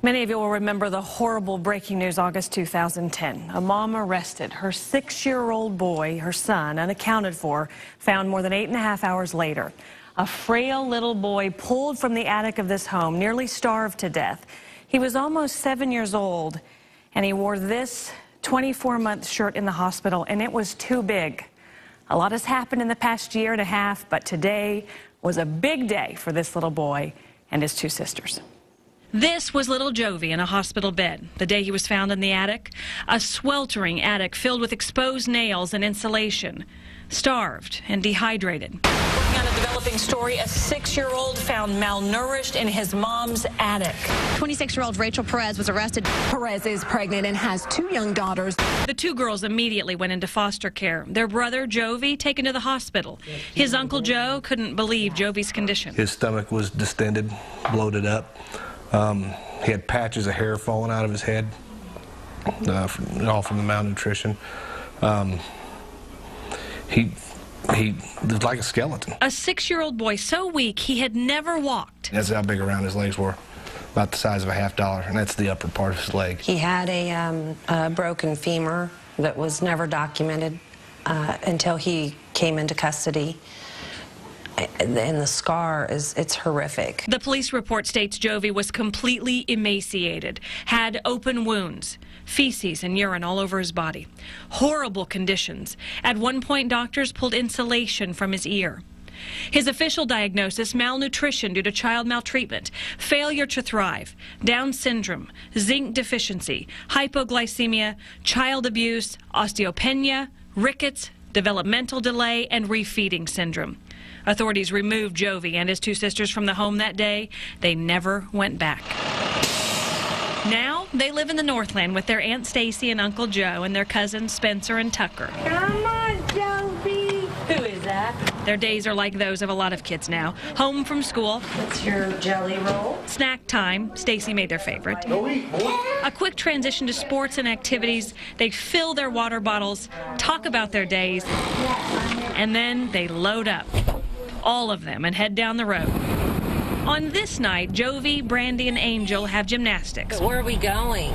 Many of you will remember the horrible breaking news August 2010. A mom arrested. Her 6-year-old boy, her son, unaccounted for, found more than 8.5 hours later. A frail little boy pulled from the attic of this home, nearly starved to death. He was almost 7 years old, and he wore this 24-month shirt in the hospital, and it was too big. A lot has happened in the past year and a half, but today was a big day for this little boy and his 2 sisters. This was little Jovi in a hospital bed the day he was found in the attic. A sweltering attic filled with exposed nails and insulation. Starved and dehydrated. Working on a developing story, a 6-year-old found malnourished in his mom's attic. 26-year-old Rachel Perez was arrested. Perez is pregnant and has 2 young daughters. The 2 girls immediately went into foster care. Their brother, Jovi, taken to the hospital. His Uncle Joe couldn't believe Jovi's condition. His stomach was distended, bloated up. He had patches of hair falling out of his head, all from the malnutrition. He was like a skeleton. A 6-year-old boy so weak he had never walked. That's how big around his legs were, about the size of a $50, and that's the upper part of his leg. He had a broken femur that was never documented until he came into custody. And the scar it's horrific. The police report states Jovi was completely emaciated, had open wounds, feces and urine all over his body. Horrible conditions. At one point, doctors pulled insulation from his ear. His official diagnosis: malnutrition due to child maltreatment, failure to thrive, Down syndrome, zinc deficiency, hypoglycemia, child abuse, osteopenia, rickets, developmental delay, and refeeding syndrome. Authorities removed Jovi and his 2 sisters from the home that day. They never went back. Now they live in the Northland with their Aunt Stacy and Uncle Joe and their cousins Spencer and Tucker. Come on, Jovi. Who is that? Their days are like those of a lot of kids now. Home from school. What's your jelly roll? Snack time. Stacy made their favorite. A quick transition to sports and activities. They fill their water bottles, talk about their days, and then they load up. All of them, and head down the road. On this night, Jovi, Brandy, and Angel have gymnastics. Where are we going?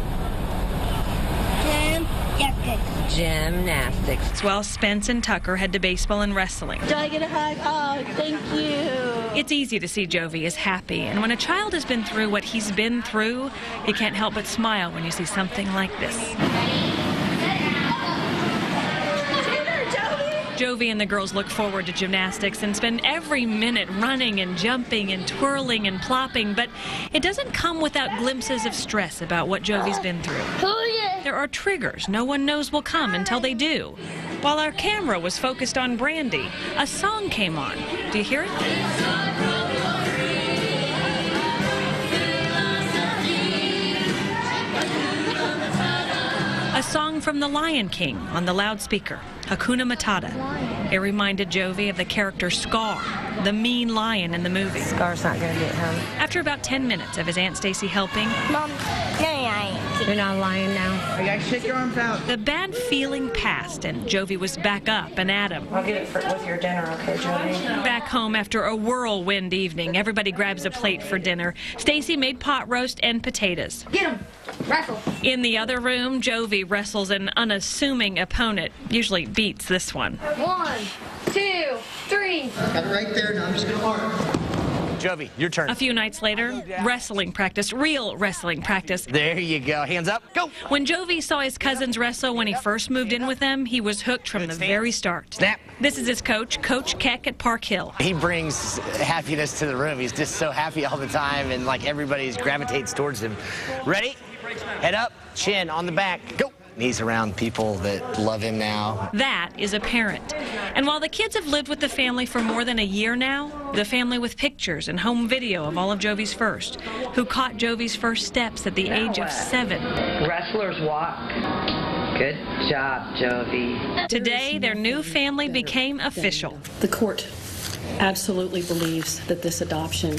Gymnastics. While Spence and Tucker head to baseball and wrestling. Do I get a hug? Oh, thank you. It's easy to see Jovi is happy, and when a child has been through what he's been through, you can't help but smile when you see something like this. Jovi and the girls look forward to gymnastics and spend every minute running and jumping and twirling and plopping, but it doesn't come without glimpses of stress about what Jovi's been through. Oh, yeah. There are triggers no one knows will come until they do. While our camera was focused on Brandy, a song came on. Do you hear it? A song from The Lion King on the loudspeaker, Hakuna Matata. It reminded Jovi of the character Scar, the mean lion in the movie. Scar's not going to get him. After about 10 minutes of his Aunt Stacy helping, Mom, I You're not lying now. You guys shake your arms out. the bad feeling passed and Jovi was back up and at him. I'll get it with your dinner, okay, Jovi? Back home after a whirlwind evening, everybody grabs a plate for dinner. Stacy made pot roast and potatoes. Get him. Wrestle. In the other room, Jovi wrestles an unassuming opponent, usually beats this one. 1, 2, 3. Have it right there. Now I'm just going to mark. Jovi, your turn. A few nights later, wrestling practice, real wrestling practice. There you go. Hands up. Go. When Jovi saw his cousins wrestle when he first moved in with them, he was hooked from the very start. Snap. This is his coach, Coach Keck at Park Hill. He brings happiness to the room. He's just so happy all the time, and like everybody gravitates towards him. Ready? Head up, chin on the back. Go. He's around people that love him now. That is a parent. And while the kids have lived with the family for more than a year now, the family with pictures and home video of all of Jovi's first, who caught Jovi's first steps at the age of 7. Wrestlers walk. Good job, Jovi. Today, their new family became official. The court absolutely believes that this adoption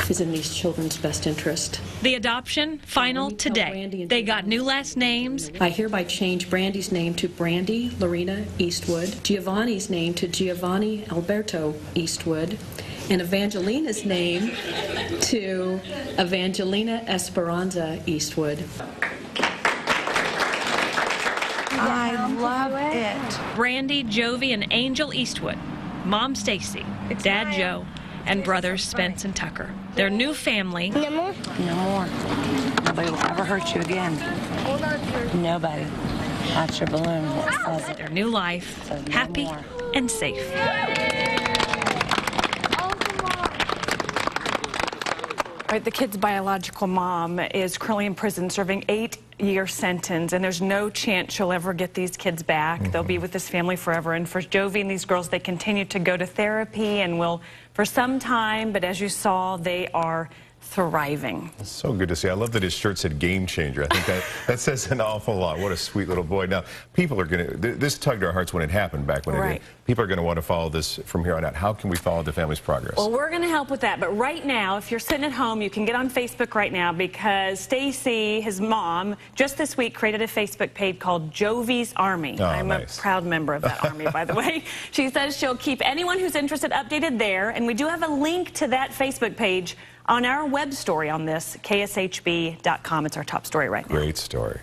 is in these children's best interest. The adoption, final today. They got new last names. I hereby change Brandy's name to Brandy Lorena Eastwood, Giovanni's name to Giovanni Alberto Eastwood, and Evangelina's name to Evangelina Esperanza Eastwood. I love it. Brandy, Jovi, and Angel Eastwood, Mom Stacy, Dad Joe, and brothers Spence and Tucker. Their new family. No more? No more. Nobody will ever hurt you again. Nobody. That's your balloon. That says it. Their new life, So no happy more. and safe. Right, the kid's biological mom is currently in prison serving 8-year sentence, and there's no chance she'll ever get these kids back. They'll be with this family forever. And for Jovi and these girls, they continue to go to therapy and will for some time, but as you saw, they are thriving. It's so good to see. I love that his shirt said game changer. I think that says an awful lot. What a sweet little boy. Now, people are going to, this tugged our hearts when it happened back when it did. People are going to want to follow this from here on out. How can we follow the family's progress? Well, we're going to help with that. But right now, if you're sitting at home, you can get on Facebook right now because Stacy, his mom, just this week created a Facebook page called Jovi's Army. Oh, I'm a proud member of that army, by the way. She says she'll keep anyone who's interested updated there. And we do have a link to that Facebook page on our web story on this, kshb.com. It's our top story right now. Great story.